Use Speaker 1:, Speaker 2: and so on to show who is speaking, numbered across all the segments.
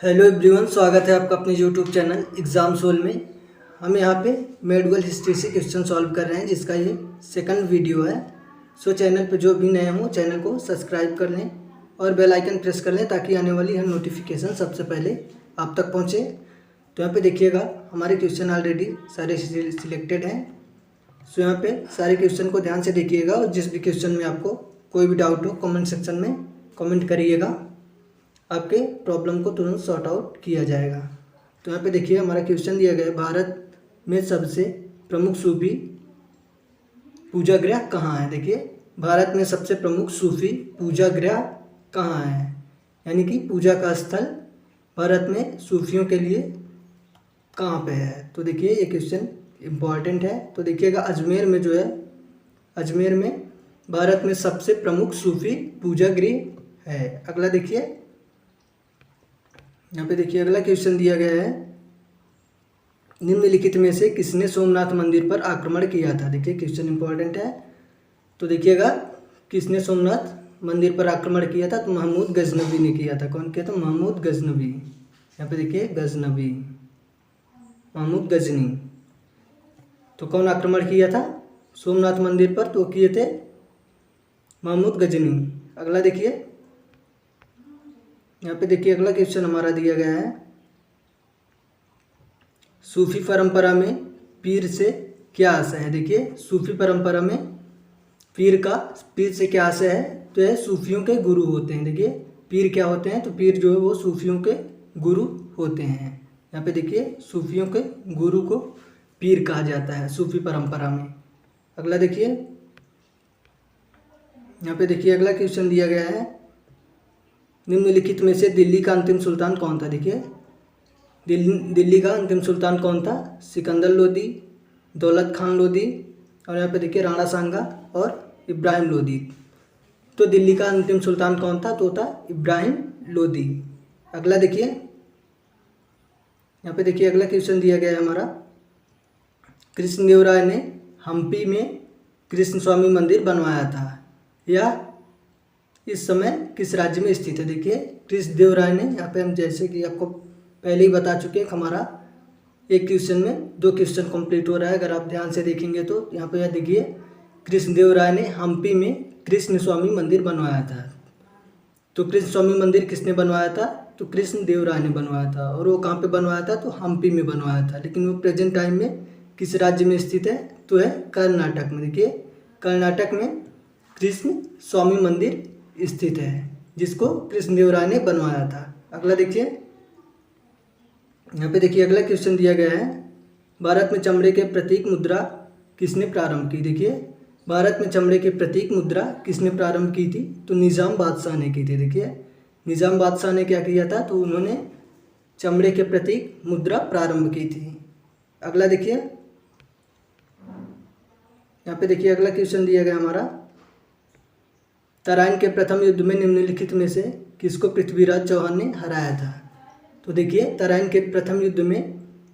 Speaker 1: Hello everyone, स्वागत है आपका अपने यूट्यूब चैनल एग्ज़ाम सोल में। हम यहाँ पे मेडिकल हिस्ट्री से क्वेश्चन सॉल्व कर रहे हैं, जिसका ये सेकंड वीडियो है। सो चैनल पे जो भी नए हों चैनल को सब्सक्राइब कर लें और बेल आइकन प्रेस कर लें, ताकि आने वाली हर नोटिफिकेशन सबसे पहले आप तक पहुँचे। तो यहाँ पर देखिएगा, हमारे क्वेश्चन ऑलरेडी सारे सिलेक्टेड हैं। सो यहाँ पे सारे क्वेश्चन को ध्यान से देखिएगा, और जिस भी क्वेश्चन में आपको कोई भी डाउट हो कमेंट सेक्शन में कमेंट करिएगा, आपके प्रॉब्लम को तुरंत सॉर्ट आउट किया जाएगा। तो यहाँ पे देखिए, हमारा क्वेश्चन दिया गया है, भारत में सबसे प्रमुख सूफी पूजागृह कहाँ है। देखिए, भारत में सबसे प्रमुख सूफी पूजागृह कहाँ है, यानी कि पूजा का स्थल भारत में सूफियों के लिए कहाँ पे है। तो देखिए, ये क्वेश्चन इम्पॉर्टेंट है। तो देखिएगा, अजमेर में जो है, अजमेर में भारत में सबसे प्रमुख सूफी पूजागृह है। अगला देखिए, यहाँ पे देखिए अगला क्वेश्चन दिया गया है, निम्नलिखित में से किसने सोमनाथ मंदिर पर आक्रमण किया था। देखिए, क्वेश्चन इंपॉर्टेंट है। तो देखिएगा, किसने सोमनाथ मंदिर पर आक्रमण किया था, तो महमूद गजनवी ने किया था। कौन किया था? महमूद गजनवी। यहाँ पे देखिए, गजनवी, महमूद गजनी। तो कौन आक्रमण किया था सोमनाथ मंदिर पर? तो किए थे महमूद गजनी। अगला देखिए, यहाँ पे देखिए अगला क्वेश्चन हमारा दिया गया है, सूफी परंपरा में पीर से क्या आशय है। देखिए, सूफी परंपरा में पीर से क्या आशय है, तो यह सूफियों के गुरु होते हैं। देखिए, पीर क्या होते हैं, तो पीर जो है वो सूफियों के गुरु होते हैं। यहाँ पे देखिए, सूफियों के गुरु को पीर कहा जाता है सूफी परंपरा में। अगला देखिए, यहाँ पे देखिए अगला क्वेश्चन दिया गया है, निम्नलिखित में से दिल्ली का अंतिम सुल्तान कौन था। देखिए, दिल्ली का अंतिम सुल्तान कौन था? सिकंदर लोदी, दौलत खान लोदी, और यहाँ पे देखिए राणा सांगा और इब्राहिम लोदी। तो दिल्ली का अंतिम सुल्तान कौन था? तो था इब्राहिम लोदी। अगला देखिए, यहाँ पे देखिए अगला क्वेश्चन दिया गया है हमारा, कृष्णदेवराय ने हम्पी में कृष्ण स्वामी मंदिर बनवाया था, या इस समय किस राज्य में स्थित है। देखिए, कृष्णदेवराय ने, यहाँ पे हम जैसे कि आपको पहले ही बता चुके हैं, हमारा एक क्वेश्चन में दो क्वेश्चन कंप्लीट हो रहा है। अगर आप ध्यान से देखेंगे तो यहाँ पे यह देखिए, कृष्णदेवराय ने हम्पी में कृष्ण स्वामी मंदिर बनवाया था। तो कृष्ण स्वामी मंदिर किसने बनवाया था? तो कृष्णदेवराय ने बनवाया था। और वो कहाँ पे बनवाया था? तो हम्पी में बनवाया था। लेकिन वो प्रेजेंट टाइम में किस राज्य में स्थित है? तो है कर्नाटक में। देखिए, कर्नाटक में कृष्ण स्वामी मंदिर स्थित है, जिसको कृष्णदेवराय ने बनवाया था। अगला देखिए, यहाँ पे देखिए अगला क्वेश्चन दिया गया है, भारत में चमड़े के प्रतीक मुद्रा किसने प्रारंभ की। देखिए, भारत में चमड़े के प्रतीक मुद्रा किसने प्रारंभ की थी? तो निज़ाम बादशाह ने की थी। देखिए, निज़ाम बादशाह ने क्या किया था? तो उन्होंने चमड़े के प्रतीक मुद्रा प्रारंभ की थी। अगला देखिए, यहाँ पे देखिए अगला क्वेश्चन दिया गया हमारा, तराइन के प्रथम युद्ध में निम्नलिखित में से किसको पृथ्वीराज चौहान ने हराया था। तो देखिए, तराइन के प्रथम युद्ध में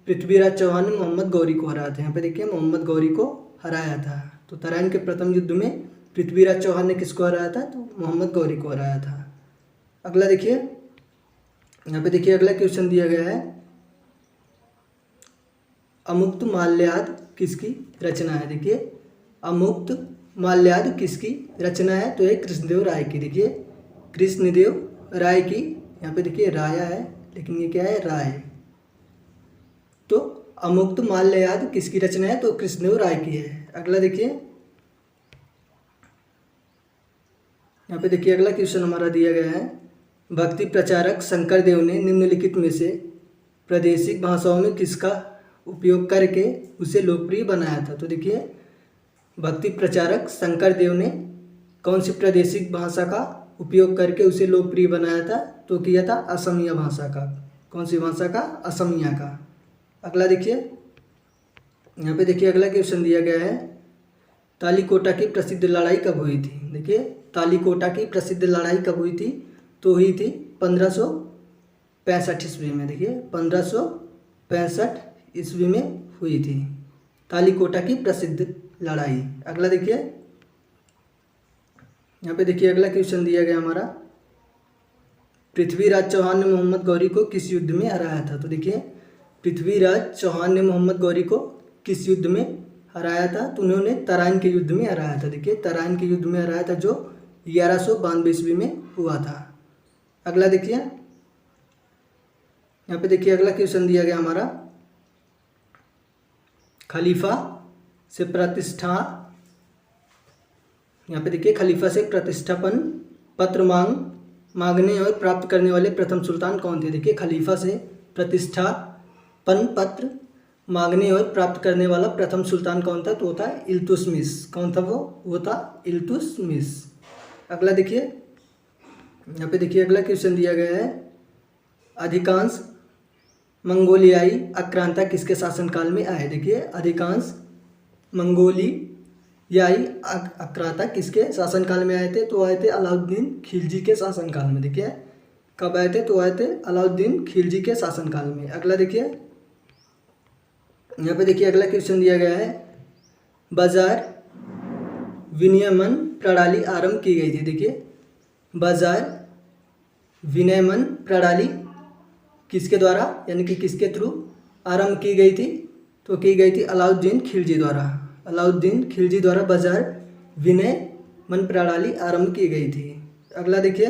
Speaker 1: पृथ्वीराज चौहान ने मोहम्मद गौरी को हराया था। यहाँ पे देखिए, मोहम्मद गौरी को हराया था। तो तराइन के प्रथम युद्ध में पृथ्वीराज चौहान ने किसको हराया था? तो मोहम्मद गौरी को हराया था। अगला देखिए, यहाँ पे देखिए अगला क्वेश्चन दिया गया है, अमुक्त माल्याद किसकी रचना है। देखिए, अमुक्त माल्याद किसकी रचना है? तो ये कृष्णदेव राय की। देखिए, कृष्णदेव राय की, यहाँ पे देखिए राया है, लेकिन ये क्या है? राय। तो अमुक्त माल्याद किसकी रचना है? तो कृष्णदेव राय की है। अगला देखिए, यहाँ पे देखिए अगला क्वेश्चन हमारा दिया गया है, भक्ति प्रचारक शंकर देव ने निम्नलिखित में से प्रादेशिक भाषाओं में किसका उपयोग करके उसे लोकप्रिय बनाया था। तो देखिए, भक्ति प्रचारक शंकर देव ने कौन सी प्रादेशिक भाषा का उपयोग करके उसे लोकप्रिय बनाया था? तो किया था असमिया भाषा का। कौन सी भाषा का? असमिया का। अगला देखिए, यहाँ पे देखिए अगला क्वेश्चन दिया गया है, तालीकोटा की प्रसिद्ध लड़ाई कब हुई थी। देखिए, तालीकोटा की प्रसिद्ध लड़ाई कब हुई थी? तो हुई थी 1565 ईस्वी में। देखिए, 1565 ईस्वी में हुई थी तालीकोटा की प्रसिद्ध लड़ाई। अगला देखिए, यहाँ पे देखिए अगला क्वेश्चन दिया गया हमारा, पृथ्वीराज चौहान ने मोहम्मद गौरी को किस युद्ध में हराया था? तो देखिए पृथ्वीराज चौहान ने मोहम्मद गौरी को किस युद्ध में हराया था? तो उन्होंने तराइन के युद्ध में हराया था। देखिए तराइन के युद्ध में हराया था जो 1192 ईस्वी में हुआ था। अगला देखिए, यहाँ पे देखिए अगला क्वेश्चन दिया गया हमारा, खलीफा से प्रतिष्ठा, यहाँ पे देखिए खलीफा से प्रतिष्ठापन पत्र मांगने और प्राप्त करने वाले प्रथम सुल्तान कौन थे? देखिए खलीफा से प्रतिष्ठापन पत्र मांगने और प्राप्त करने वाला प्रथम सुल्तान कौन था? तो वो था इल्तुतमिश। कौन था वो था इल्तुतमिश। अगला देखिए, यहाँ पे देखिए अगला क्वेश्चन दिया गया है, अधिकांश मंगोलियाई आक्रांता किसके शासनकाल में आए? देखिए अधिकांश मंगोलियाई आक्रांता किसके शासनकाल में आए थे? तो आए थे अलाउद्दीन खिलजी के शासनकाल में। देखिए कब आए थे? तो आए थे अलाउद्दीन खिलजी के शासनकाल में। अगला देखिए, यहाँ पे देखिए अगला क्वेश्चन दिया गया है, बाजार विनियमन प्रणाली आरंभ की गई थी। देखिए बाजार विनियमन प्रणाली किसके द्वारा, यानी कि किसके थ्रू आरंभ की गई थी? तो की गई थी अलाउद्दीन खिलजी द्वारा। अलाउद्दीन खिलजी द्वारा बाजार विनियमन प्रणाली आरंभ की गई थी। अगला देखिए,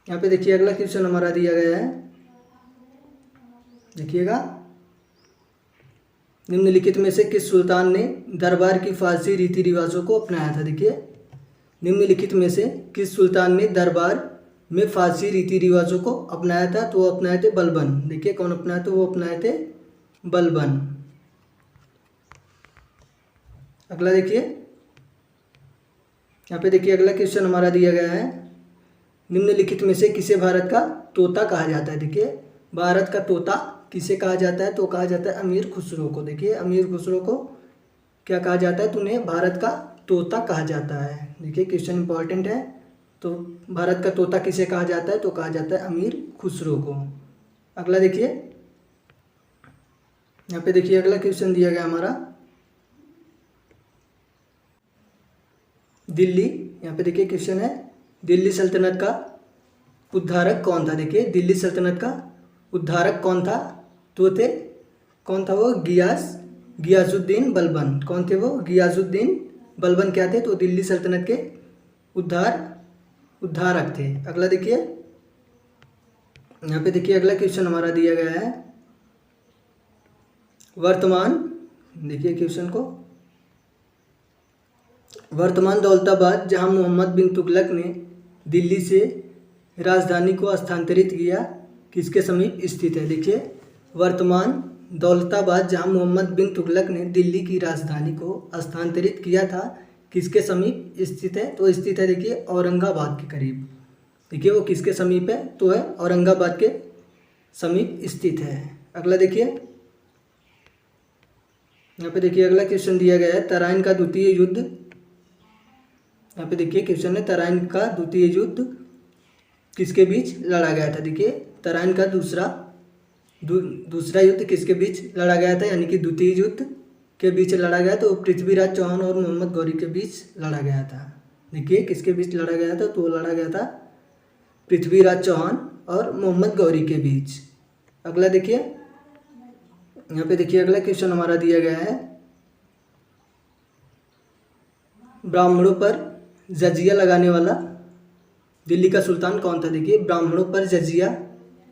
Speaker 1: यहाँ पे देखिए अगला क्वेश्चन हमारा दिया गया है, देखिएगा, निम्नलिखित में से किस सुल्तान ने दरबार की फारसी रीति रिवाजों को अपनाया था? देखिए निम्नलिखित में से किस सुल्तान ने दरबार में फारसी रीति रिवाजों को अपनाया था? तो वो अपनाए थे बलबन। देखिए कौन अपनाया? तो वो अपनाए थे बलबन। अगला देखिए, यहाँ पे देखिए अगला क्वेश्चन हमारा दिया गया है, निम्नलिखित में से किसे भारत का तोता कहा जाता है? देखिए भारत का तोता किसे कहा जाता है? तो कहा जाता है अमीर खुसरो को। देखिए अमीर खुसरो को क्या कहा जाता है? तो उन्हें भारत का तोता कहा जाता है। देखिए क्वेश्चन इंपॉर्टेंट है। तो भारत का तोता किसे कहा जाता है? तो कहा जाता है अमीर खुसरो को। अगला देखिए, यहाँ पे देखिए अगला क्वेश्चन दिया गया हमारा, दिल्ली, यहाँ पे देखिए क्वेश्चन है, दिल्ली सल्तनत का उद्धारक कौन था? देखिए दिल्ली सल्तनत का उद्धारक कौन था? तो थे, कौन था वो? गियाजुद्दीन बलबन। कौन थे वो? गियाजुद्दीन बलबन क्या थे? तो दिल्ली सल्तनत के उद्धारक थे। अगला देखिए, यहाँ पे देखिए अगला क्वेश्चन हमारा दिया गया है, वर्तमान, देखिए क्वेश्चन को, वर्तमान दौलताबाद जहां मोहम्मद बिन तुगलक ने दिल्ली से राजधानी को स्थानांतरित किया, किसके समीप स्थित है? देखिए वर्तमान दौलताबाद जहां मोहम्मद बिन तुगलक ने दिल्ली की राजधानी को स्थानांतरित किया था, किसके समीप स्थित है? तो स्थित है देखिए औरंगाबाद के करीब। देखिए वो किसके समीप है? तो है औरंगाबाद के समीप स्थित है। अगला देखिए, यहाँ पे देखिए अगला क्वेश्चन दिया गया है, तराइन का द्वितीय युद्ध, यहाँ पे देखिए क्वेश्चन है, तराइन का द्वितीय युद्ध किसके बीच लड़ा गया था? देखिए तराइन का दूसरा युद्ध किसके बीच लड़ा गया था, यानी कि द्वितीय युद्ध के बीच लड़ा गया। तो पृथ्वीराज चौहान और मोहम्मद गौरी के बीच लड़ा गया था। देखिए किसके बीच लड़ा गया था? तो लड़ा गया था पृथ्वीराज चौहान और मोहम्मद गौरी के बीच। अगला देखिए, यहाँ पे देखिए अगला क्वेश्चन हमारा दिया गया है, ब्राह्मणों पर जजिया लगाने वाला दिल्ली का सुल्तान कौन था? देखिए ब्राह्मणों पर जजिया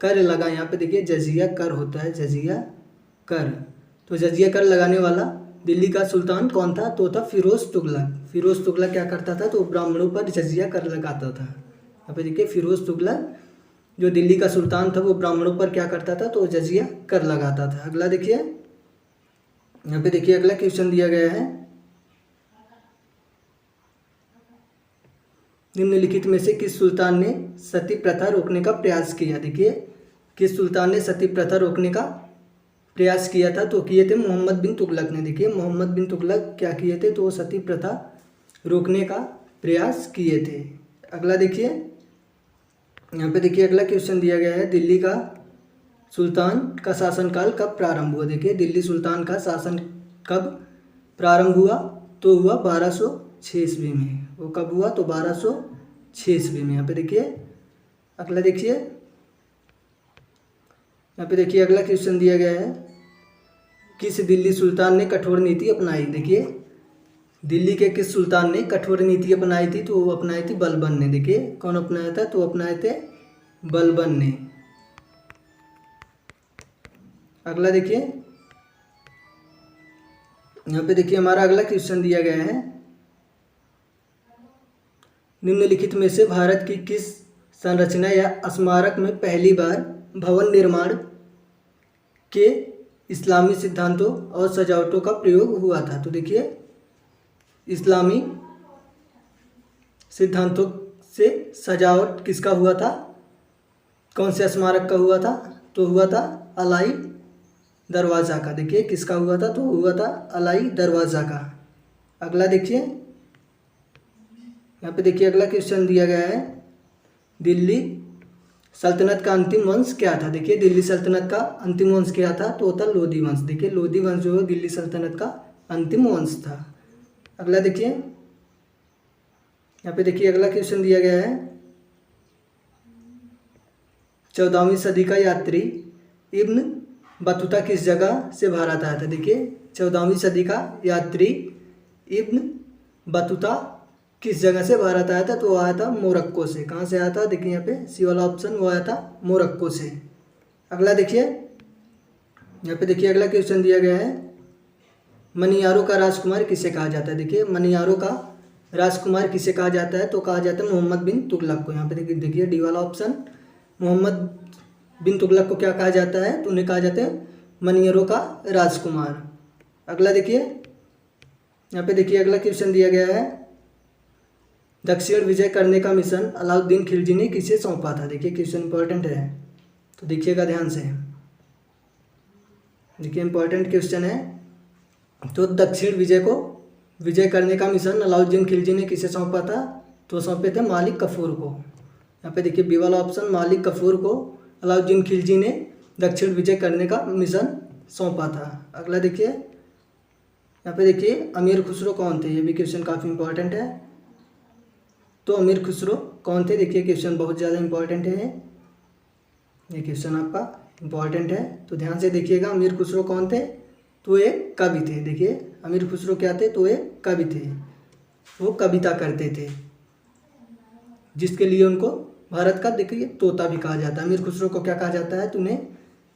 Speaker 1: कर लगा, यहाँ पे देखिए जजिया कर होता है, जजिया कर, तो जजिया कर लगाने वाला दिल्ली का सुल्तान कौन था? तो था फिरोज तुगलक। फिरोज तुगलक क्या करता था? तो ब्राह्मणों पर जजिया कर लगाता था। यहाँ पे देखिए फिरोज तुगलक जो दिल्ली का सुल्तान था वो ब्राह्मणों पर क्या करता था? तो जजिया कर लगाता था। अगला देखिए, यहाँ पे देखिए अगला क्वेश्चन दिया गया है, निम्नलिखित में से किस सुल्तान ने सती प्रथा रोकने का प्रयास किया? देखिए किस सुल्तान ने सती प्रथा रोकने का प्रयास किया था? तो किए थे मोहम्मद बिन तुगलक ने। देखिए मोहम्मद बिन तुगलक क्या किए थे? तो सती प्रथा रोकने का प्रयास किए थे। अगला देखिए, यहाँ पे देखिए अगला क्वेश्चन दिया गया है, दिल्ली का सुल्तान का शासनकाल कब प्रारंभ हुआ? देखिए दिल्ली सुल्तान का शासन कब प्रारंभ हुआ? तो हुआ 1206 ईस्वी में। वो कब हुआ? तो 1206 ईस्वी में। यहाँ पे देखिए अगला देखिए, यहाँ पे देखिए अगला क्वेश्चन दिया गया है, किस दिल्ली सुल्तान ने कठोर नीति अपनाई। देखिए दिल्ली के किस सुल्तान ने कठोर नीति अपनाई थी, तो वो अपनाई थी बलबन ने। देखिए कौन अपनाया था, तो अपनाए थे बलबन ने। अगला देखिए, यहाँ पे देखिए हमारा अगला क्वेश्चन दिया गया है, निम्नलिखित में से भारत की किस संरचना या स्मारक में पहली बार भवन निर्माण के इस्लामी सिद्धांतों और सजावटों का प्रयोग हुआ था। तो देखिए इस्लामी सिद्धांतों से सजावट किसका हुआ था, कौन से स्मारक का हुआ था, तो हुआ था अलाई दरवाज़ा का। देखिए किसका हुआ था, तो हुआ था अलाई दरवाज़ा का। अगला देखिए, यहाँ पे देखिए अगला क्वेश्चन दिया गया है, दिल्ली सल्तनत का अंतिम वंश क्या था। देखिए दिल्ली सल्तनत का अंतिम वंश क्या था, तो होता लोधी वंश। देखिए लोधी वंश जो है दिल्ली सल्तनत का अंतिम वंश था। अगला देखिए, यहाँ पे देखिए अगला क्वेश्चन दिया गया है, 14वीं सदी का यात्री इब्न बतूता किस जगह से भारत आया था। देखिए 14वीं सदी का यात्री इब्न बतूता किस जगह से भारत आया था, तो वो आया था मोरक्को से। कहाँ से आया था, देखिए यहाँ पे सी वाला ऑप्शन, वो आया था मोरक्को से। अगला देखिए, यहाँ पे देखिए अगला क्वेश्चन दिया गया है, मनियारों का राजकुमार किसे कहा जाता है। देखिए मनियारों का राजकुमार किसे कहा जाता है, तो कहा जाता है मोहम्मद बिन तुगलक को। यहाँ पे देखिए डी वाला ऑप्शन, मोहम्मद बिन तुगलक को क्या कहा जाता है, तो उन्हें कहा जाता है मनियारों का राजकुमार। अगला देखिए, यहाँ पे देखिए अगला क्वेश्चन दिया गया है, दक्षिण विजय करने का मिशन अलाउद्दीन खिलजी ने किसे सौंपा था। देखिए क्वेश्चन इंपॉर्टेंट है, तो देखिएगा ध्यान से। देखिए इंपॉर्टेंट क्वेश्चन है, तो दक्षिण विजय को विजय करने का मिशन अलाउद्दीन खिलजी ने किसे सौंपा था, तो सौंपे थे मालिक कफूर को। यहाँ पे देखिए बी वाला ऑप्शन, मालिक कफूर को अलाउद्दीन खिलजी ने दक्षिण विजय करने का मिशन सौंपा था। अगला देखिए, यहाँ पे देखिए अमीर खुसरो कौन थे, ये भी क्वेश्चन काफ़ी इंपॉर्टेंट है। तो अमीर खुसरो कौन थे, देखिए क्वेश्चन बहुत ज़्यादा इंपॉर्टेंट है, ये क्वेश्चन आपका इंपॉर्टेंट है, तो ध्यान से देखिएगा। अमीर खुसरो कौन थे, तो एक कवि थे। देखिए अमीर खुसरो क्या थे, तो एक कवि थे, वो कविता करते थे, जिसके लिए उनको भारत का देखिए तोता भी कहा जाता है। अमीर खुसरो को क्या कहा जाता है, तो उन्हें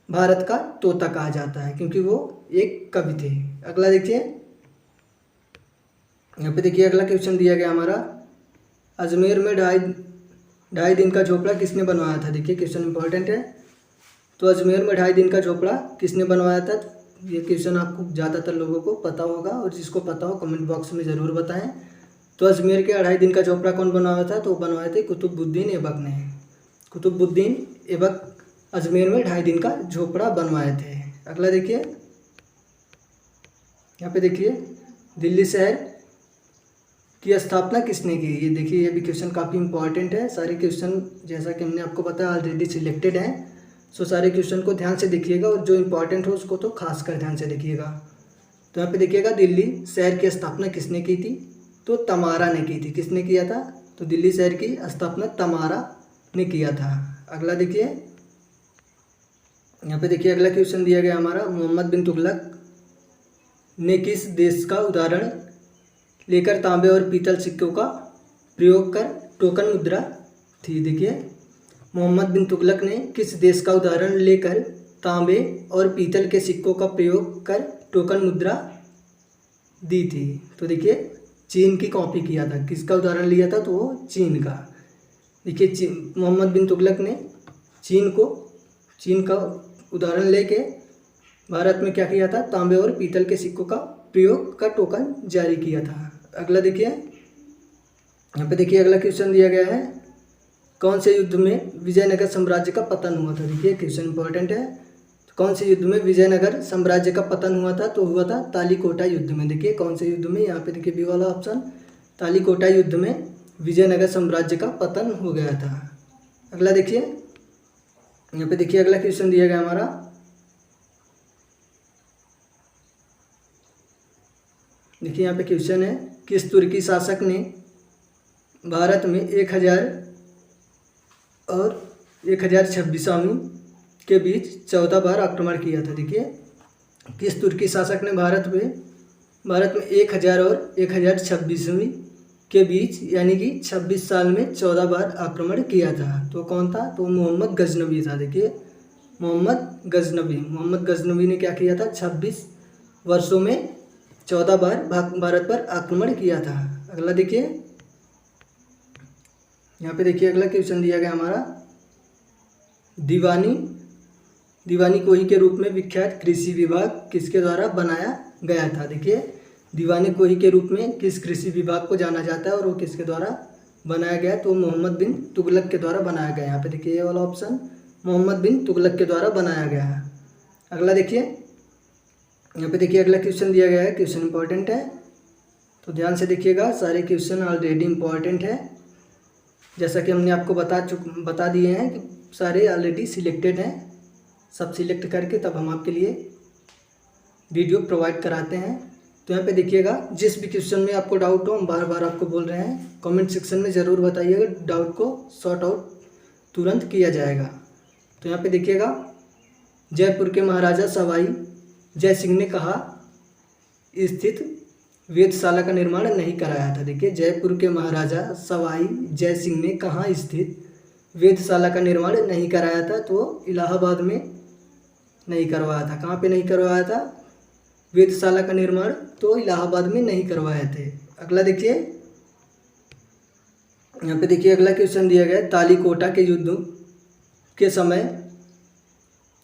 Speaker 1: भारत का तोता कहा जाता है, क्योंकि वो एक कवि थे। अगला देखिए, यहाँ पे देखिए अगला क्वेश्चन दिया गया हमारा, अजमेर में ढाई दिन का झोपड़ा किसने बनवाया था। देखिए क्वेश्चन इंपॉर्टेंट है, तो अजमेर में 2.5 दिन का झोपड़ा किसने बनवाया था। ये क्वेश्चन आपको ज़्यादातर लोगों को पता होगा, और जिसको पता हो कमेंट बॉक्स में ज़रूर बताएं। तो अजमेर के 2.5 दिन का झोपड़ा कौन बनवाया था, तो बनवाए थे कुतुबुद्दीन ऐबक ने। कुतुबुद्दीन ऐबक अजमेर में 2.5 दिन का झोपड़ा बनवाए थे। अगला देखिए, यहाँ पे देखिए दिल्ली शहर की स्थापना किसने की। ये देखिए ये भी क्वेश्चन काफ़ी इंपॉर्टेंट है। सारे क्वेश्चन जैसा कि हमने आपको बताया ऑलरेडी सिलेक्टेड हैं, सो सारे क्वेश्चन को ध्यान से देखिएगा, और जो इंपॉर्टेंट हो उसको तो खासकर ध्यान से देखिएगा। तो यहाँ पे देखिएगा दिल्ली शहर की स्थापना किसने की थी, तो तमारा ने की थी। किसने किया था, तो दिल्ली शहर की स्थापना तमारा ने किया था। अगला देखिए, यहाँ पे देखिए अगला क्वेश्चन दिया गया हमारा, मोहम्मद बिन तुगलक ने किस देश का उदाहरण लेकर तांबे और पीतल सिक्कों का प्रयोग कर टोकन मुद्रा थी। देखिए मोहम्मद बिन तुगलक ने किस देश का उदाहरण लेकर तांबे और पीतल के सिक्कों का प्रयोग कर टोकन मुद्रा दी थी। तो देखिए चीन की कॉपी किया था। किसका उदाहरण लिया था, तो वो चीन का। देखिए मोहम्मद बिन तुगलक ने चीन का उदाहरण लेके भारत में क्या किया था, तांबे और पीतल के सिक्कों का प्रयोग का टोकन जारी किया था। अगला देखिए, यहाँ पे देखिए अगला क्वेश्चन दिया गया है, कौन से युद्ध में विजयनगर साम्राज्य का पतन हुआ था। देखिए क्वेश्चन इंपॉर्टेंट है, तो कौन से युद्ध में विजयनगर साम्राज्य का पतन हुआ था, तो हुआ था तालीकोटा युद्ध में। देखिए कौन से युद्ध में, यहाँ पे देखिए बी वाला ऑप्शन, तालीकोटा युद्ध में विजयनगर साम्राज्य का पतन हो गया था। अगला देखिए, यहाँ पे देखिए अगला क्वेश्चन दिया गया हमारा, देखिए यहाँ पे क्वेश्चन है, किस तुर्की शासक ने भारत में 1000 और 1026वीं के बीच 14 बार आक्रमण किया था। देखिए किस तुर्की शासक ने भारत में 1000 और 1026वीं के बीच यानी कि 26 साल में 14 बार आक्रमण किया था। तो कौन था? तो मोहम्मद गजनवी था। देखिए मोहम्मद गजनवी ने क्या किया था? 26 वर्षों में 14 बार भारत पर आक्रमण किया था। अगला देखिए, यहाँ पे देखिए अगला क्वेश्चन दिया गया हमारा, दीवानी कोही के रूप में विख्यात कृषि विभाग किसके द्वारा बनाया गया था? देखिए दीवानी कोही के रूप में किस कृषि विभाग को जाना जाता है और वो किसके द्वारा बनाया गया? तो मोहम्मद बिन तुगलक के द्वारा बनाया गया। यहाँ पे देखिए ये वाला ऑप्शन मोहम्मद बिन तुगलक के द्वारा बनाया गया है। अगला देखिए, यहाँ पे देखिए अगला क्वेश्चन दिया गया है, क्वेश्चन इंपॉर्टेंट है तो ध्यान से देखिएगा। सारे क्वेश्चन ऑलरेडी इंपॉर्टेंट है, जैसा कि हमने आपको बता दिए हैं कि सारे ऑलरेडी सिलेक्टेड हैं। सब सिलेक्ट करके तब हम आपके लिए वीडियो प्रोवाइड कराते हैं। तो यहाँ पे देखिएगा, जिस भी क्वेश्चन में आपको डाउट हो, हम बार बार आपको बोल रहे हैं, कमेंट सेक्शन में ज़रूर बताइएगा, डाउट को सॉर्ट आउट तुरंत किया जाएगा। तो यहाँ पे देखिएगा, जयपुर के महाराजा सवाई जय सिंह ने कहा स्थित वेधशाला का निर्माण नहीं कराया था। देखिए जयपुर के महाराजा सवाई जय सिंह ने कहाँ स्थित वेधशाला का निर्माण नहीं कराया था? तो इलाहाबाद में नहीं करवाया था। कहाँ पे नहीं करवाया था वेधशाला का निर्माण? तो इलाहाबाद में नहीं करवाए थे। अगला देखिए, यहाँ पे देखिए अगला क्वेश्चन दिया गया है, तालीकोटा के युद्ध के समय,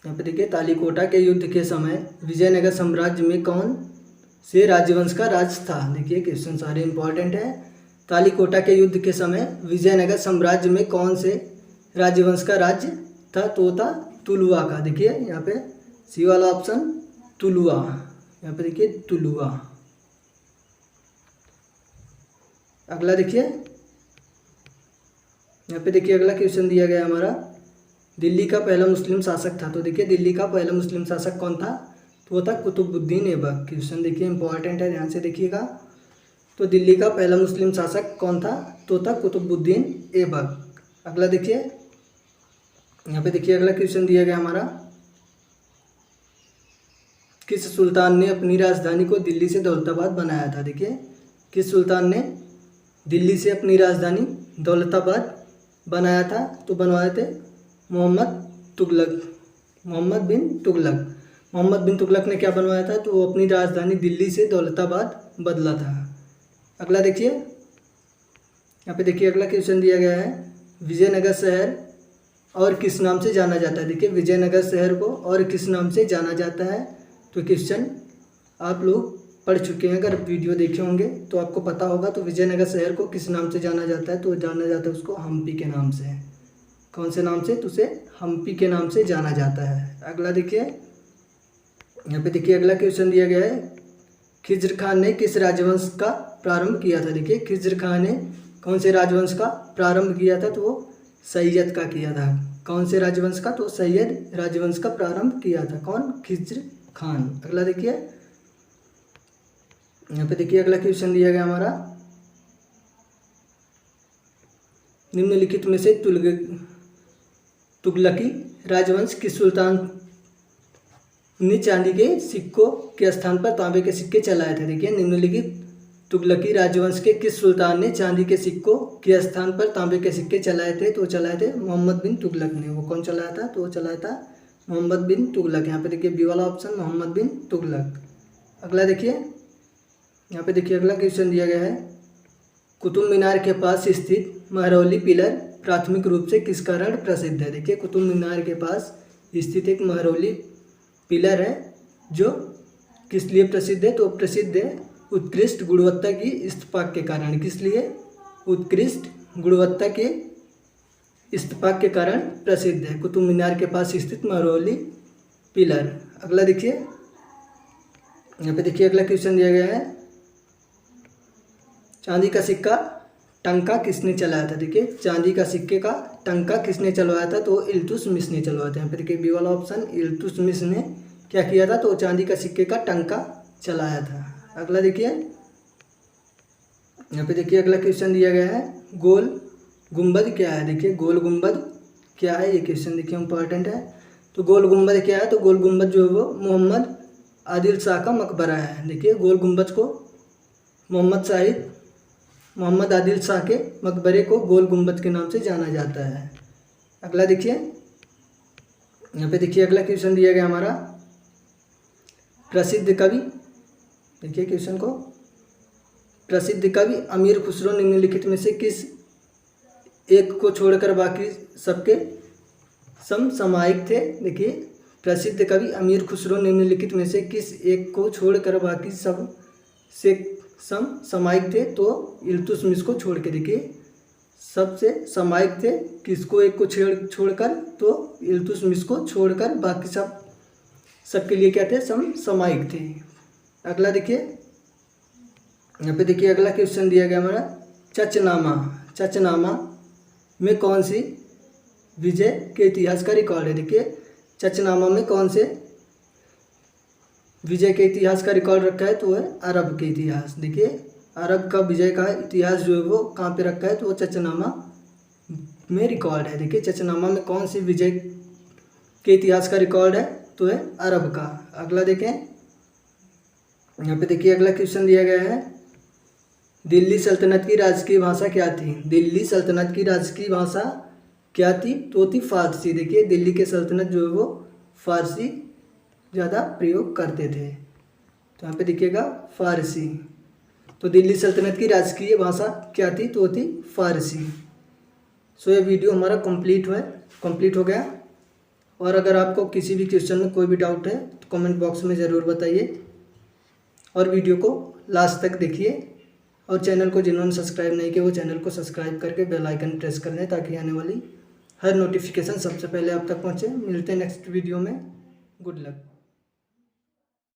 Speaker 1: यहाँ पे देखिए तालीकोटा के युद्ध के समय विजयनगर साम्राज्य में कौन से राजवंश का राज था? देखिए क्वेश्चन सारे इंपॉर्टेंट है। तालीकोटा के युद्ध के समय विजयनगर साम्राज्य में कौन से राजवंश का राज्य था? तो था तुलुआ का। देखिए यहाँ पे सी वाला ऑप्शन तुलुआ, यहाँ पे देखिए तुलुआ। अगला देखिए, यहाँ पे देखिए अगला क्वेश्चन दिया गया हमारा, दिल्ली का पहला मुस्लिम शासक था। तो देखिए दिल्ली का पहला मुस्लिम शासक कौन था? तो वो था कुतुबुद्दीन ऐबक। क्वेश्चन देखिए इंपॉर्टेंट है, ध्यान से देखिएगा। तो दिल्ली का पहला मुस्लिम शासक कौन था? तो था कुतुबुद्दीन ऐबक। अगला देखिए, यहाँ पे देखिए अगला क्वेश्चन दिया गया हमारा, किस सुल्तान ने अपनी राजधानी को दिल्ली से दौलताबाद बनाया था? देखिए किस सुल्तान ने दिल्ली से अपनी राजधानी दौलताबाद बनाया था? तो बनवाए थे मोहम्मद बिन तुगलक ने क्या बनवाया था? तो वो अपनी राजधानी दिल्ली से दौलताबाद बदला था। अगला देखिए, यहाँ पे देखिए अगला क्वेश्चन दिया गया है, विजयनगर शहर और किस नाम से जाना जाता है? देखिए विजयनगर शहर को और किस नाम से जाना जाता है? तो क्वेश्चन आप लोग पढ़ चुके हैं, अगर वीडियो देखे होंगे तो आपको पता होगा। तो विजयनगर शहर को किस नाम से जाना जाता है? तो जाना जाता है उसको हम्पी के नाम से। कौन से नाम से? तो उसे हम्पी के नाम से जाना जाता है। अगला देखिए, यहाँ पे देखिए अगला क्वेश्चन दिया गया है, खिज्र खान ने किस राजवंश का प्रारंभ किया था? देखिए खिज्र खान ने कौन से राजवंश का प्रारंभ किया था? तो वो सैयद का किया था। कौन से राजवंश का? तो सैयद राजवंश का प्रारंभ किया था। कौन? खिज्र खान। अगला देखिए, यहाँ पे देखिए अगला क्वेश्चन दिया गया हमारा, निम्नलिखित में से तुगलकी राजवंश किस सुल्तान ने चांदी के सिक्कों के स्थान पर तांबे के सिक्के चलाए थे? देखिए निम्नलिखित तुगलकी राजवंश के किस सुल्तान ने चांदी के सिक्कों के स्थान पर तांबे के सिक्के चलाए थे? तो चलाए थे मोहम्मद बिन तुगलक ने। वो कौन चलाया था? तो वो चलाया था मोहम्मद बिन तुगलक। यहाँ पे देखिए बी वाला ऑप्शन मोहम्मद बिन तुगलक। अगला देखिए, यहाँ पे देखिए अगला क्वेश्चन दिया गया है, कुतुब मीनार के पास स्थित महरौली पिलर प्राथमिक रूप से किस कारण प्रसिद्ध है? देखिए कुतुब मीनार के पास स्थित एक महरौली पिलर है जो किस लिए प्रसिद्ध है? तो प्रसिद्ध है उत्कृष्ट गुणवत्ता की स्तूपक के कारण। किस लिए? उत्कृष्ट गुणवत्ता के स्तूपक के कारण प्रसिद्ध है कुतुब मीनार के पास स्थित महरौली पिलर। अगला देखिए, यहाँ पे देखिए अगला क्वेश्चन दिया गया है, चांदी का सिक्का टंका किसने चलाया था? देखिए चांदी का सिक्के का टंका किसने चलवाया था? तो इल्तुतमिश ने चलवाया था। यहाँ पे देखिए बी वाला ऑप्शन इल्तुतमिश ने क्या किया था? तो चांदी का सिक्के का टंका चलाया था। अगला देखिए, यहाँ पे देखिए अगला क्वेश्चन दिया गया है, गोल गुंबद क्या है? देखिए गोल गुंबद क्या है, ये क्वेश्चन देखिए इम्पोर्टेंट है। तो गोल गुम्बद क्या है, तो गोल गुम्बद जो है वो मोहम्मद आदिल शाह का मकबरा है। देखिए गोल गुम्बद को मोहम्मद आदिल शाह के मकबरे को गोल गुम्बद के नाम से जाना जाता है। अगला देखिए, यहाँ पे देखिए अगला क्वेश्चन दिया गया हमारा, प्रसिद्ध कवि, देखिए क्वेश्चन को, प्रसिद्ध कवि अमीर खुसरो निम्नलिखित में से किस एक को छोड़कर बाकी सबके समसामयिक थे। देखिए प्रसिद्ध कवि अमीर खुसरो निम्नलिखित में से किस एक को छोड़कर बाकी सब से समसामयिक थे, तो इल्तुतमिश को छोड़ के, देखिए सबसे समायिक थे, किसको एक को छोड़कर, तो इल्तुतमिश को छोड़कर बाकी सबके लिए क्या थे, समसामयिक थे। अगला देखिए, यहाँ पे देखिए अगला क्वेश्चन दिया गया हमारा, चचनामा में कौन सी विजय के इतिहास का रिकॉर्ड है। देखिए चचनामा में कौन से विजय के इतिहास का रिकॉर्ड रखा है, तो है अरब के इतिहास। देखिए अरब का विजय का इतिहास जो है वो कहाँ पे रखा है, तो वो चचनामा में रिकॉर्ड है। देखिए चचनामा में कौन सी विजय के इतिहास का रिकॉर्ड है, तो है अरब का। अगला देखें, यहाँ पे देखिए अगला क्वेश्चन दिया गया है, दिल्ली सल्तनत की राजकीय भाषा क्या थी। दिल्ली सल्तनत की राजकीय भाषा क्या थी, तो थी फारसी। देखिए दिल्ली के सल्तनत जो है वो फारसी ज़्यादा प्रयोग करते थे, तो यहाँ पे देखिएगा फारसी। तो दिल्ली सल्तनत की राजकीय भाषा क्या थी, तो थी फारसी। सो ये वीडियो हमारा कंप्लीट हो गया। और अगर आपको किसी भी क्वेश्चन में कोई भी डाउट है तो कमेंट बॉक्स में ज़रूर बताइए, और वीडियो को लास्ट तक देखिए, और चैनल को जिन्होंने सब्सक्राइब नहीं किया वो चैनल को सब्सक्राइब करके बेल आइकन प्रेस कर दें, ताकि आने वाली हर नोटिफिकेशन सबसे पहले आप तक पहुंचे। मिलते हैं नेक्स्ट वीडियो में। Good luck.